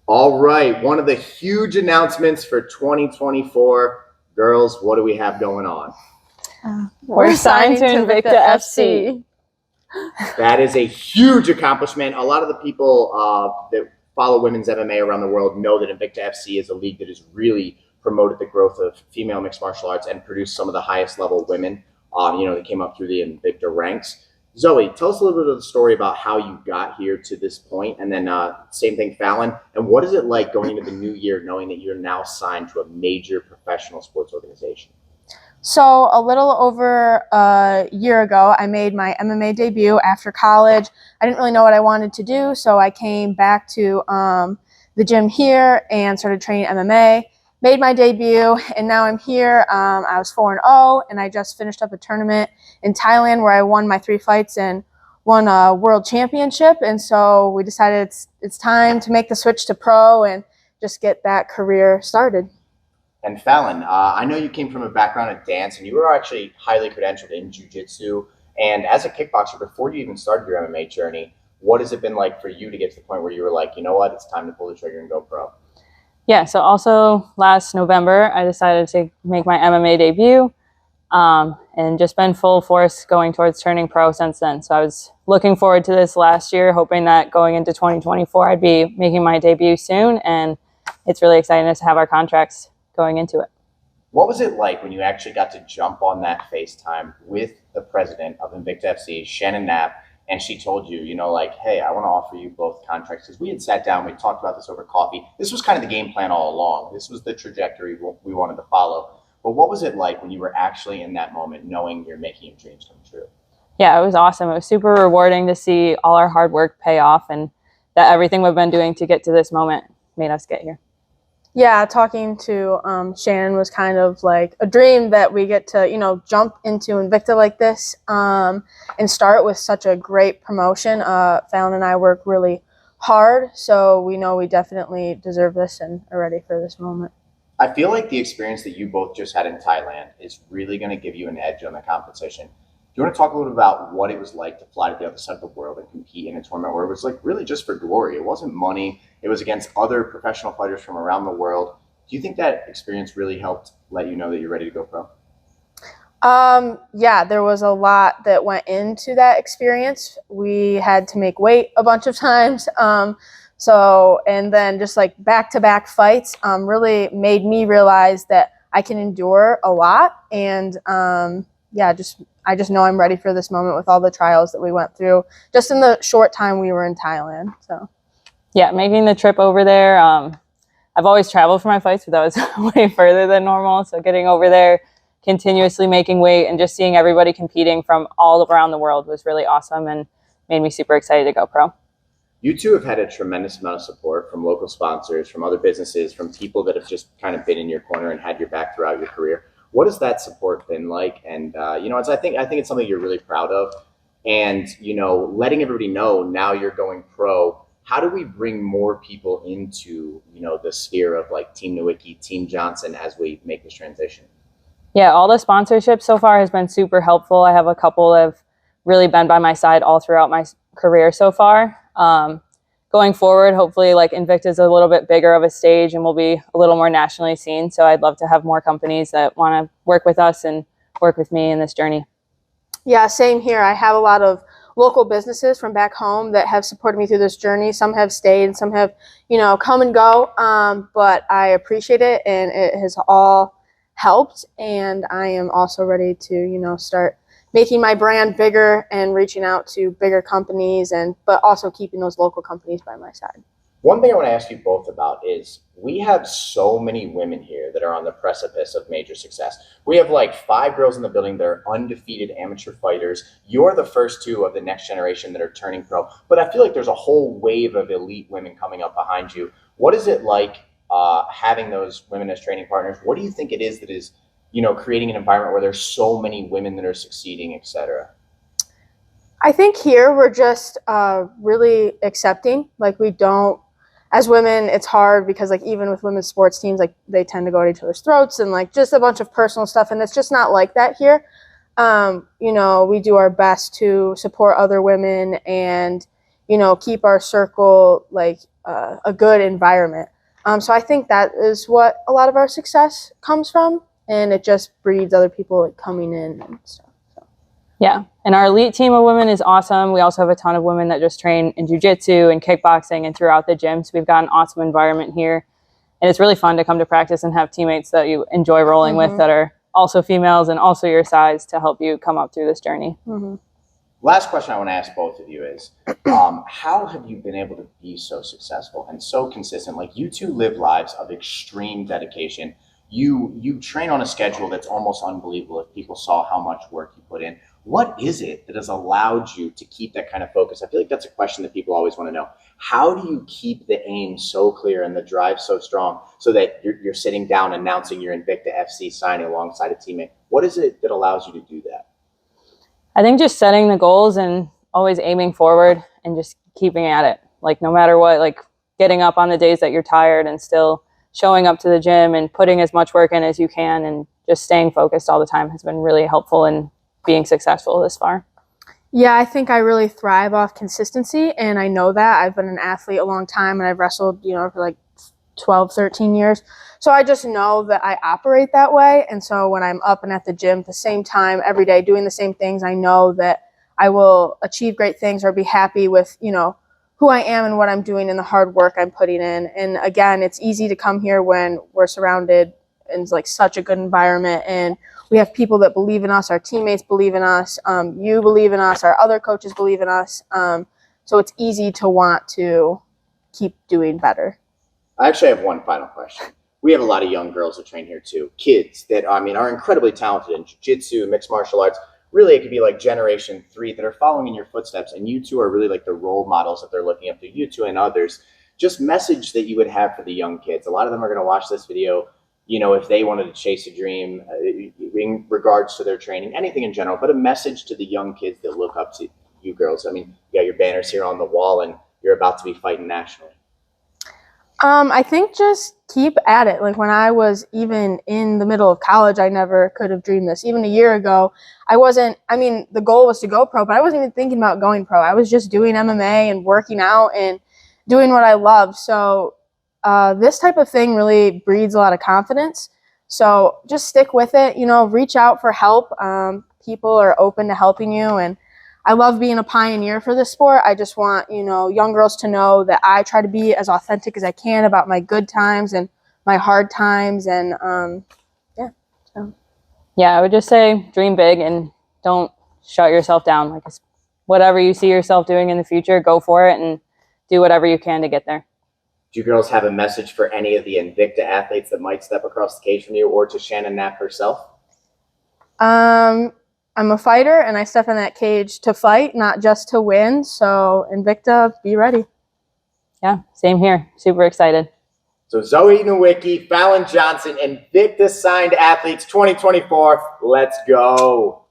All right, one of the huge announcements for 2024. Girls, what do we have going on? We're signed to Invicta FC. That is a huge accomplishment. A lot of the people that follow women's MMA around the world know that Invicta FC is a league that has really promoted the growth of female mixed martial arts and produced some of the highest level women, that came up through the Invicta ranks. Zoe, tell us a little bit of the story about how you got here to this point, and then same thing, Fallon. And what is it like going into the new year knowing that you're now signed to a major professional sports organization? So a little over a year ago, I made my MMA debut after college. I didn't really know what I wanted to do, so I came back to the gym here and started training MMA. Made my debut, and now I'm here. I was 4-0, and I just finished up a tournament in Thailand where I won my 3 fights and won a world championship. And so we decided it's time to make the switch to pro and just get that career started. And Fallon, I know you came from a background of dance, and you were actually highly credentialed in jiu-jitsu. And as a kickboxer, before you even started your MMA journey, what has it been like for you to get to the point where you were like, you know what, it's time to pull the trigger and go pro? Yeah, so also last November, I decided to make my MMA debut and just been full force going towards turning pro since then. So I was looking forward to this last year, hoping that going into 2024, I'd be making my debut soon. And it's really exciting to have our contracts going into it. What was it like when you actually got to jump on that FaceTime with the president of Invicta FC, Shannon Knapp, and she told you, hey, I want to offer you both contracts? Because we had sat down, we talked about this over coffee. This was kind of the game plan all along. This was the trajectory we wanted to follow. But what was it like when you were actually in that moment, knowing you're making your dreams come true? Yeah, it was awesome. It was super rewarding to see all our hard work pay off, and that everything we've been doing to get to this moment made us get here. Yeah, talking to Shannon was kind of like a dream that we get to, jump into Invicta like this and start with such a great promotion. Fallon and I work really hard, so we know we definitely deserve this and are ready for this moment. I feel like the experience that you both just had in Thailand is really going to give you an edge on the competition. Do you want to talk a little bit about what it was like to fly to the other side of the world and compete in a tournament where it was like really just for glory? It wasn't money. It was against other professional fighters from around the world. Do you think that experience really helped let you know that you're ready to go pro? Yeah, there was a lot that went into that experience. We had to make weight a bunch of times. And then just like back-to-back fights really made me realize that I can endure a lot. And I just know I'm ready for this moment with all the trials that we went through just in the short time we were in Thailand. So, yeah, making the trip over there. I've always traveled for my fights, but that was way further than normal. So getting over there, continuously making weight, and just seeing everybody competing from all around the world was really awesome and made me super excited to go pro. You two have had a tremendous amount of support from local sponsors, from other businesses, from people that have just kind of been in your corner and had your back throughout your career. What has that support been like? And I think it's something you're really proud of. And letting everybody know now you're going pro. How do we bring more people into the sphere of like Team Nowicki, Team Johnson as we make this transition? Yeah, all the sponsorship so far has been super helpful. I have a couple that have really been by my side all throughout my career so far. Going forward, hopefully like Invicta is a little bit bigger of a stage and will be a little more nationally seen. So I'd love to have more companies that want to work with us and work with me in this journey. Yeah, same here. I have a lot of local businesses from back home that have supported me through this journey. Some have stayed and some have, come and go. But I appreciate it, and it has all helped. And I am also ready to, start making my brand bigger and reaching out to bigger companies, but also keeping those local companies by my side. One thing I want to ask you both about is we have so many women here that are on the precipice of major success. We have like 5 girls in the building that are undefeated amateur fighters. You're the first 2 of the next generation that are turning pro. But I feel like there's a whole wave of elite women coming up behind you. What is it like having those women as training partners? What do you think it is that is creating an environment where there's so many women that are succeeding, et cetera? I think here we're just really accepting. Like as women, it's hard because like even with women's sports teams, like they tend to go at each other's throats and like just a bunch of personal stuff. And it's just not like that here. We do our best to support other women and, keep our circle like a good environment. So I think that is what a lot of our success comes from, and it just breeds other people like coming in and stuff. Yeah, and our elite team of women is awesome. We also have a ton of women that just train in jiu-jitsu and kickboxing and throughout the gym. So we've got an awesome environment here. And it's really fun to come to practice and have teammates that you enjoy rolling with that are also females and also your size to help you come up through this journey. Last question I want to ask both of you is, how have you been able to be so successful and so consistent? Like, you two live lives of extreme dedication. You train on a schedule that's almost unbelievable if people saw how much work you put in. What is it that has allowed you to keep that kind of focus? I feel like that's a question that people always want to know. How do you keep the aim so clear and the drive so strong so that you're sitting down announcing your Invicta FC signing alongside a teammate? What is it that allows you to do that? I think just setting the goals and always aiming forward and just keeping at it. Like, no matter what, like getting up on the days that you're tired and still showing up to the gym and putting as much work in as you can and just staying focused all the time has been really helpful in being successful this far. Yeah, I think I really thrive off consistency, and I know that. I've been an athlete a long time, and I've wrestled, for like 12, 13 years. So I just know that I operate that way. And so when I'm up and at the gym at the same time every day doing the same things, I know that I will achieve great things or be happy with, who I am and what I'm doing and the hard work I'm putting in. And again, it's easy to come here when we're surrounded in like such a good environment, and we have people that believe in us, our teammates believe in us, you believe in us, our other coaches believe in us. So it's easy to want to keep doing better. I actually have one final question. We have a lot of young girls that train here too, kids that are incredibly talented in jiu-jitsu, mixed martial arts. Really, it could be like generation 3 that are following in your footsteps, and you two are really like the role models that they're looking up to, you two and others. Just message that you would have for the young kids. A lot of them are going to watch this video, if they wanted to chase a dream in regards to their training, anything in general, but a message to the young kids that look up to you girls. I mean, you got your banners here on the wall, and you're about to be fighting nationally. I think just keep at it. Like, when I was even in the middle of college, I never could have dreamed this. Even a year ago, the goal was to go pro, but I wasn't even thinking about going pro. I was just doing MMA and working out and doing what I love. So this type of thing really breeds a lot of confidence. So just stick with it, reach out for help. People are open to helping you, and I love being a pioneer for this sport. I just want, young girls to know that I try to be as authentic as I can about my good times and my hard times. And Yeah, I would just say dream big and don't shut yourself down. Like, whatever you see yourself doing in the future, go for it and do whatever you can to get there. Do you girls have a message for any of the Invicta athletes that might step across the cage from you, or to Shannon Knapp herself? I'm a fighter, and I step in that cage to fight, not just to win. So Invicta, be ready. Yeah, same here. Super excited. So Zoe Nowicki, Fallon Johnson, Invicta signed athletes 2024. Let's go.